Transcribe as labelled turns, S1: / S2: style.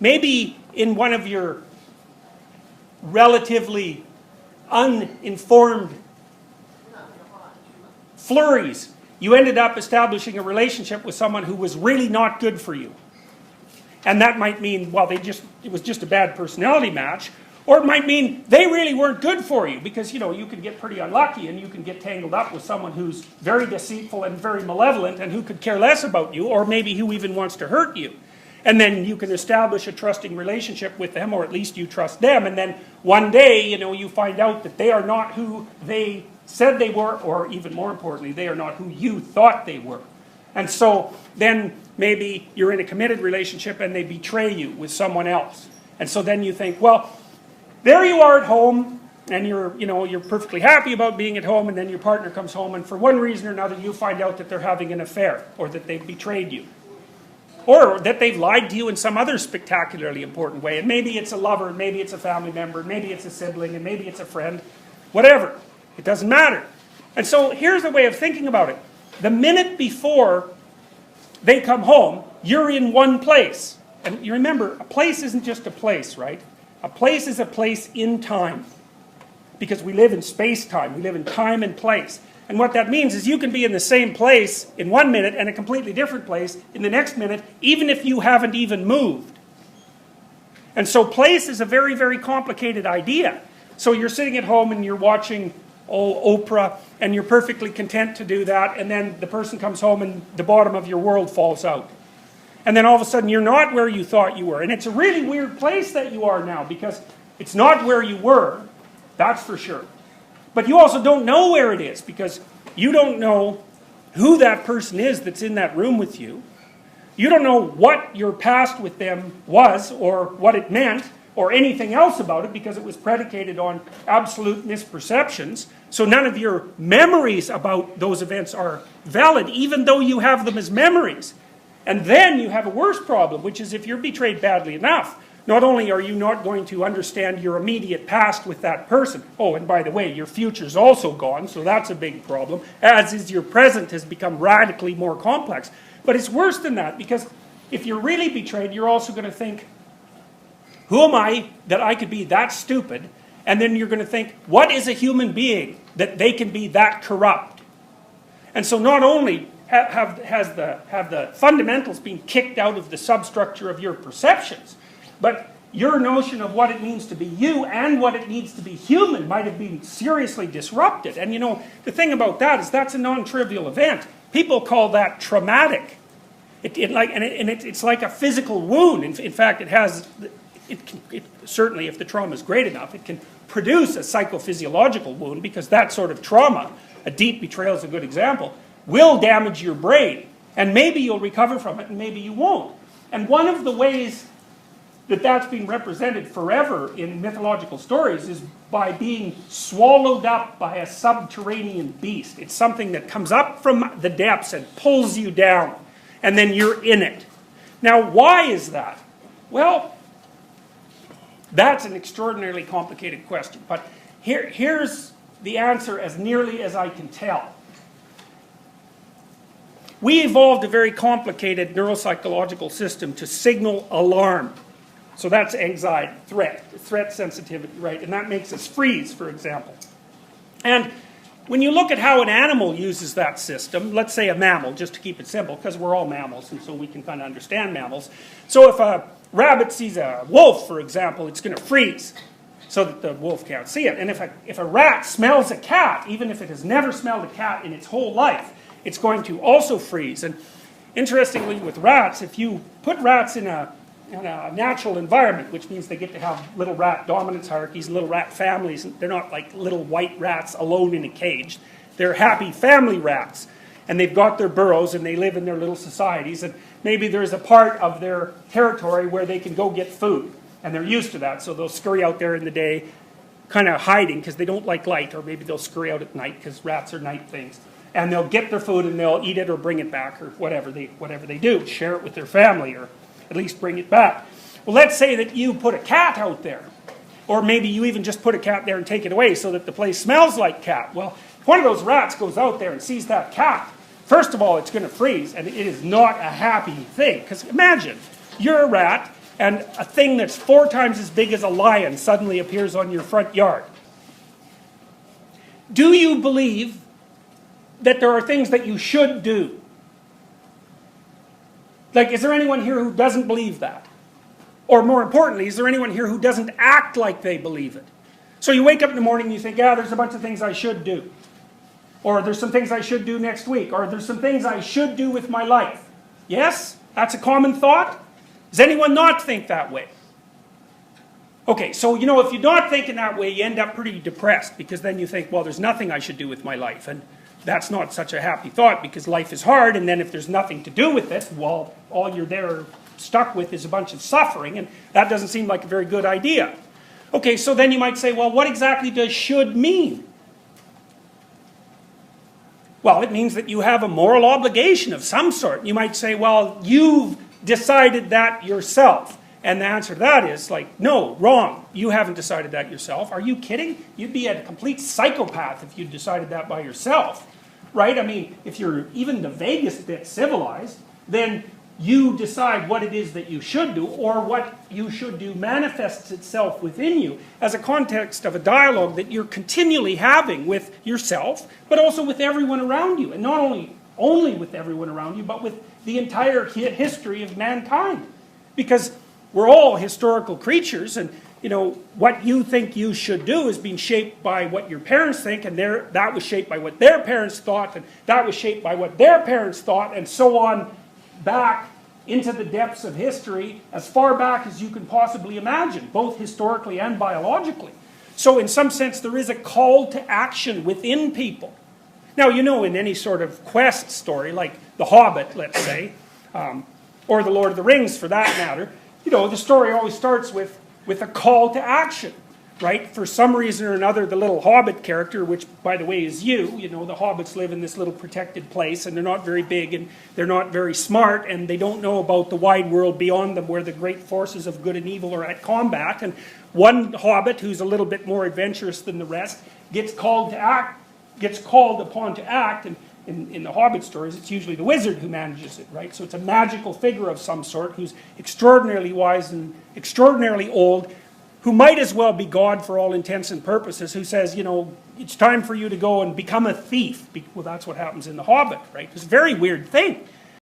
S1: Maybe in one of your relatively uninformed flurries, you ended up establishing a relationship with someone who was really not good for you. And that might mean, well, it was just a bad personality match, or it might mean they really weren't good for you, because, you know, you can get pretty unlucky and you can get tangled up with someone who's very deceitful and very malevolent and who could care less about you, or maybe who even wants to hurt you. And then you can establish a trusting relationship with them, or at least you trust them, and then one day, you know, you find out that they are not who they said they were, or even more importantly, they are not who you thought they were. And so then maybe you're in a committed relationship and they betray you with someone else. And so then you think, well, there you are at home, and you're perfectly happy about being at home, and then your partner comes home, and for one reason or another you find out that they're having an affair, or that they've betrayed you, or that they've lied to you in some other spectacularly important way. And maybe it's a lover, and maybe it's a family member, and maybe it's a sibling, and maybe it's a friend, whatever. It doesn't matter. And so here's a way of thinking about it. The minute before they come home, you're in one place. And you remember, a place isn't just a place, right? A place is a place in time. Because we live in space-time. We live in time and place. And what that means is you can be in the same place in 1 minute and a completely different place in the next minute, even if you haven't even moved. And so place is a very, very complicated idea. So you're sitting at home and you're watching Oprah, and you're perfectly content to do that, and then the person comes home and the bottom of your world falls out. And then all of a sudden you're not where you thought you were. And it's a really weird place that you are now, because it's not where you were, that's for sure. But you also don't know where it is, because you don't know who that person is that's in that room with you. You don't know what your past with them was, or what it meant, or anything else about it, because it was predicated on absolute misperceptions. So none of your memories about those events are valid, even though you have them as memories. And then you have a worse problem, which is if you're betrayed badly enough, not only are you not going to understand your immediate past with that person, oh, and by the way, your future's also gone, so that's a big problem, as is your present has become radically more complex. But it's worse than that, because if you're really betrayed, you're also going to think, who am I that I could be that stupid? And then you're going to think, what is a human being that they can be that corrupt? And so not only have the fundamentals been kicked out of the substructure of your perceptions, but your notion of what it means to be you and what it means to be human might have been seriously disrupted. And you know, the thing about that is that's a non-trivial event. People call that traumatic. It's like a physical wound. In fact, it certainly, if the trauma is great enough, it can produce a psychophysiological wound, because that sort of trauma, a deep betrayal is a good example, will damage your brain. And maybe you'll recover from it, and maybe you won't. And one of the ways that that's been represented forever in mythological stories is by being swallowed up by a subterranean beast. It's something that comes up from the depths and pulls you down, and then you're in it. Now, why is that? Well, that's an extraordinarily complicated question, but here's the answer as nearly as I can tell. We evolved a very complicated neuropsychological system to signal alarm. So that's anxiety, threat sensitivity, right? And that makes us freeze, for example. And when you look at how an animal uses that system, let's say a mammal, just to keep it simple, because we're all mammals, and so we can kind of understand mammals. So if a rabbit sees a wolf, for example, it's going to freeze so that the wolf can't see it. And if a rat smells a cat, even if it has never smelled a cat in its whole life, it's going to also freeze. And interestingly, with rats, if you put rats in a natural environment, which means they get to have little rat dominance hierarchies, little rat families, and they're not like little white rats alone in a cage. They're happy family rats. And they've got their burrows and they live in their little societies, and maybe there's a part of their territory where they can go get food. And they're used to that, so they'll scurry out there in the day, kind of hiding because they don't like light, or maybe they'll scurry out at night because rats are night things. And they'll get their food and they'll eat it or bring it back, or whatever they do, share it with their family, or at least bring it back. Well, let's say that you put a cat out there, or maybe you even just put a cat there and take it away so that the place smells like cat. Well, if one of those rats goes out there and sees that cat, first of all, it's going to freeze, and it is not a happy thing. Because imagine, you're a rat, and a thing that's 4 times as big as a lion suddenly appears on your front yard. Do you believe that there are things that you should do? Like, is there anyone here who doesn't believe that? Or more importantly, is there anyone here who doesn't act like they believe it? So you wake up in the morning and you think, yeah, there's a bunch of things I should do. Or there's some things I should do next week. Or there's some things I should do with my life. Yes? That's a common thought? Does anyone not think that way? Okay, so if you're not thinking that way, you end up pretty depressed, because then you think, well, there's nothing I should do with my life. And that's not such a happy thought, because life is hard, and then if there's nothing to do with it, well, all you're there stuck with is a bunch of suffering, and that doesn't seem like a very good idea. Okay, so then you might say, well, what exactly does should mean? Well, it means that you have a moral obligation of some sort. You might say, well, you've decided that yourself. And the answer to that is, like, no, wrong. You haven't decided that yourself. Are you kidding? You'd be a complete psychopath if you decided that by yourself. Right? I mean, if you're even the vaguest bit civilized, then you decide what it is that you should do, or what you should do manifests itself within you as a context of a dialogue that you're continually having with yourself, but also with everyone around you. And not only with everyone around you, but with the entire history of mankind. Because we're all historical creatures, and what you think you should do is being shaped by what your parents think, and that was shaped by what their parents thought, and that was shaped by what their parents thought, and so on back into the depths of history, as far back as you can possibly imagine, both historically and biologically. So in some sense, there is a call to action within people. Now, in any sort of quest story, like The Hobbit, let's say, or The Lord of the Rings for that matter, the story always starts with a call to action, right? For some reason or another, the little Hobbit character, which, by the way, is the Hobbits live in this little protected place, and they're not very big, and they're not very smart, and they don't know about the wide world beyond them, where the great forces of good and evil are at combat. And one Hobbit, who's a little bit more adventurous than the rest, gets called upon to act, and in the Hobbit stories, it's usually the wizard who manages it, right? So it's a magical figure of some sort who's extraordinarily wise and extraordinarily old, who might as well be God for all intents and purposes, who says, it's time for you to go and become a thief. Well, that's what happens in The Hobbit, right? It's a very weird thing.